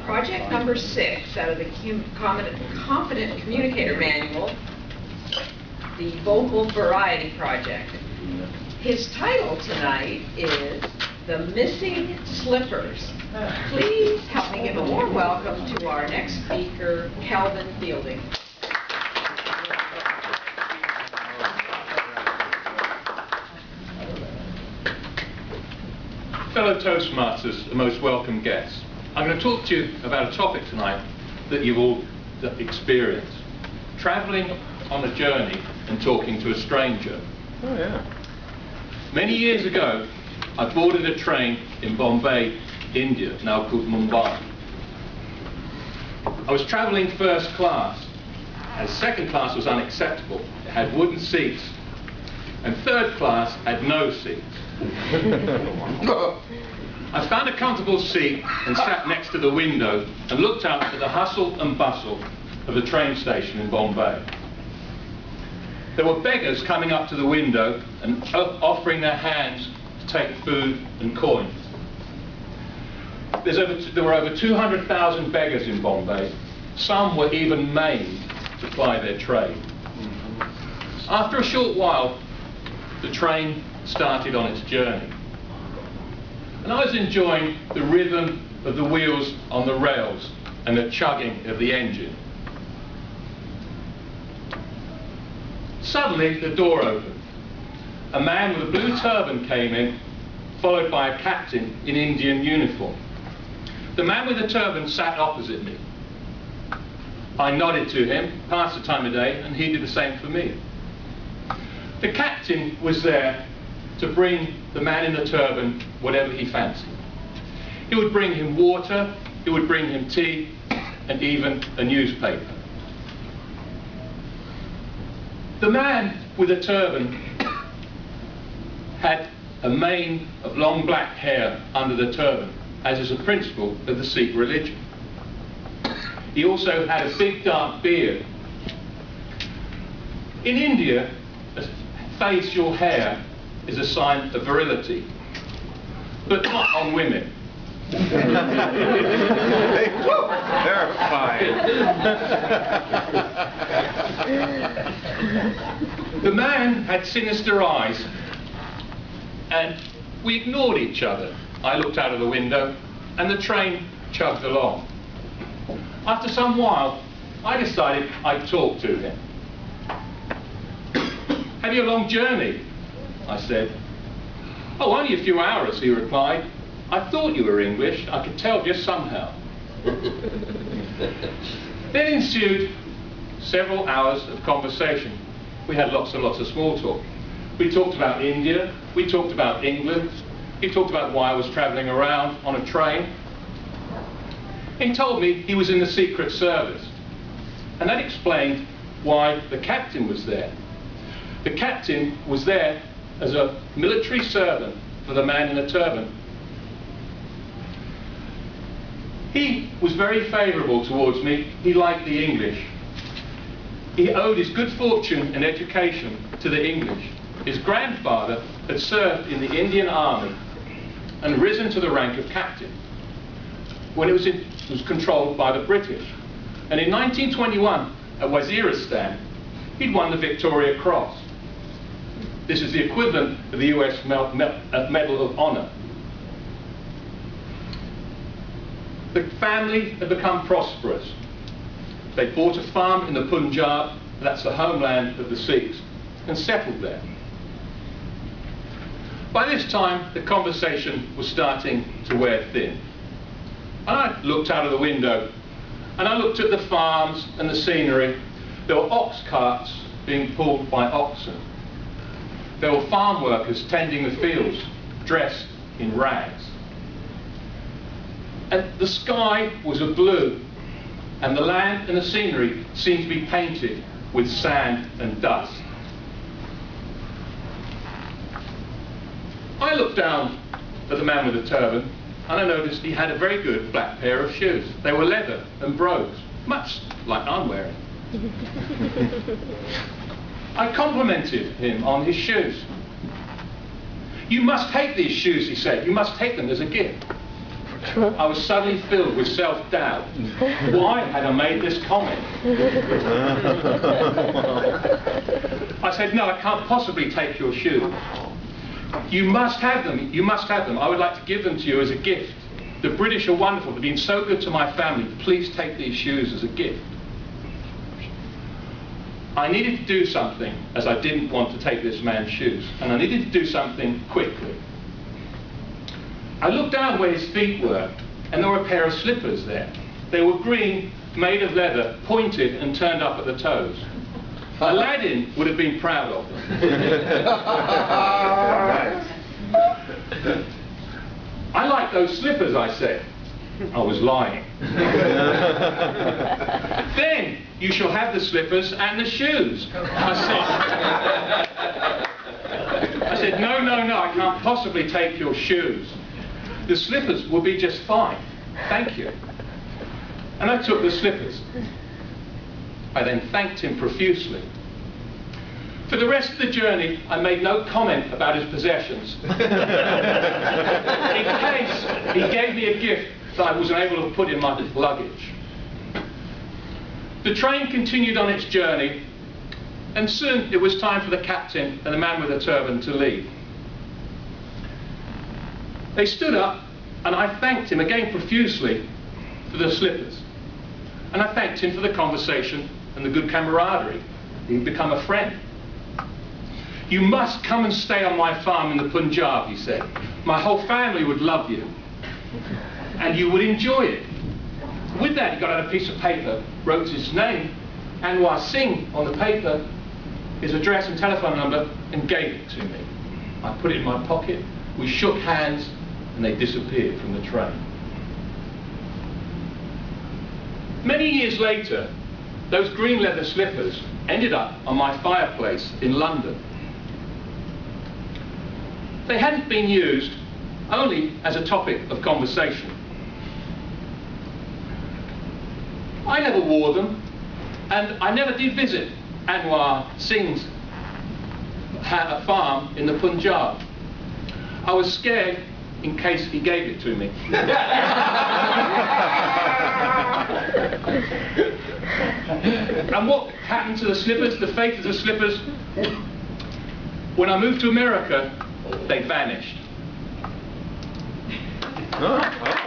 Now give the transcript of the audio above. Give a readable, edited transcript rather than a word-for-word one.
Project number 6 out of the Confident Communicator Manual, the Vocal Variety Project. His title tonight is The Missing Slippers. Please help me give a warm welcome to our next speaker, Kelvin Fielding. Fellow Toastmasters, a most welcome guests. I'm going to talk to you about a topic tonight that you've all experienced. Travelling on a journey and talking to a stranger. Oh yeah. Many years ago, I boarded a train in Bombay, India, now called Mumbai. I was travelling first class, and second class was unacceptable. It had wooden seats, and third class had no seats. I found a comfortable seat and sat next to the window and looked out at the hustle and bustle of the train station in Bombay. There were beggars coming up to the window and offering their hands to take food and coins. There were over 200,000 beggars in Bombay. Some were even maimed to ply their trade. After a short while, the train started on its journey. And I was enjoying the rhythm of the wheels on the rails and the chugging of the engine. Suddenly, the door opened. A man with a blue turban came in, followed by a captain in Indian uniform. The man with the turban sat opposite me. I nodded to him, passed the time of day, and he did the same for me. The captain was there to bring the man in the turban whatever he fancied. He would bring him water, he would bring him tea, and even a newspaper. The man with the turban had a mane of long black hair under the turban, as is a principle of the Sikh religion. He also had a big dark beard. In India, a facial hair is a sign of virility, but not on women. They're fine. The man had sinister eyes, and we ignored each other. I looked out of the window, and the train chugged along. After some while, I decided I'd talk to him. "Have you a long journey?" I said. "Oh, only a few hours," he replied. "I thought you were English. I could tell just somehow." Then ensued several hours of conversation. We had lots and lots of small talk. We talked about India, we talked about England, he talked about why I was travelling around on a train. He told me he was in the Secret Service, and that explained why the captain was there. The captain was there as a military servant for the man in the turban. He was very favourable towards me. He liked the English. He owed his good fortune and education to the English. His grandfather had served in the Indian Army and risen to the rank of captain when it was controlled by the British. And in 1921, at Waziristan, he'd won the Victoria Cross. This is the equivalent of the US Medal of Honor. The family had become prosperous. They bought a farm in the Punjab, that's the homeland of the Sikhs, and settled there. By this time, the conversation was starting to wear thin. And I looked out of the window, and I looked at the farms and the scenery. There were ox carts being pulled by oxen. There were farm workers tending the fields, dressed in rags. And the sky was a blue, and the land and the scenery seemed to be painted with sand and dust. I looked down at the man with the turban, and I noticed he had a very good black pair of shoes. They were leather and brogues, much like I'm wearing. I complimented him on his shoes. "You must take these shoes," he said. "You must take them as a gift." I was suddenly filled with self-doubt. Why had I made this comment? I said, no, I can't possibly take your shoes. You must have them. You must have them. I would like to give them to you as a gift. The British are wonderful. They've been so good to my family. Please take these shoes as a gift. I needed to do something, as I didn't want to take this man's shoes. And I needed to do something quickly. I looked down where his feet were, and there were a pair of slippers there. They were green, made of leather, pointed and turned up at the toes. Aladdin would have been proud of them. I like those slippers, I said. I was lying. Then you shall have the slippers and the shoes, I said, no, no, no, I can't possibly take your shoes. The slippers will be just fine. Thank you. And I took the slippers. I then thanked him profusely. For the rest of the journey, I made no comment about his possessions, in case he gave me a gift that I was unable to put in my luggage. The train continued on its journey, and soon it was time for the captain and the man with the turban to leave. They stood up, and I thanked him again profusely for the slippers. And I thanked him for the conversation and the good camaraderie. He'd become a friend. You must come and stay on my farm in the Punjab, he said. My whole family would love you, and you would enjoy it. With that, he got out a piece of paper, wrote his name, Anwar Singh, on the paper, his address and telephone number, and gave it to me. I put it in my pocket, we shook hands, and they disappeared from the train. Many years later, those green leather slippers ended up on my fireplace in London. They hadn't been used only as a topic of conversation. I never wore them, and I never did visit Anwar Singh's farm in the Punjab. I was scared in case he gave it to me. And what happened to the slippers, the fate of the slippers? When I moved to America, they vanished. Oh.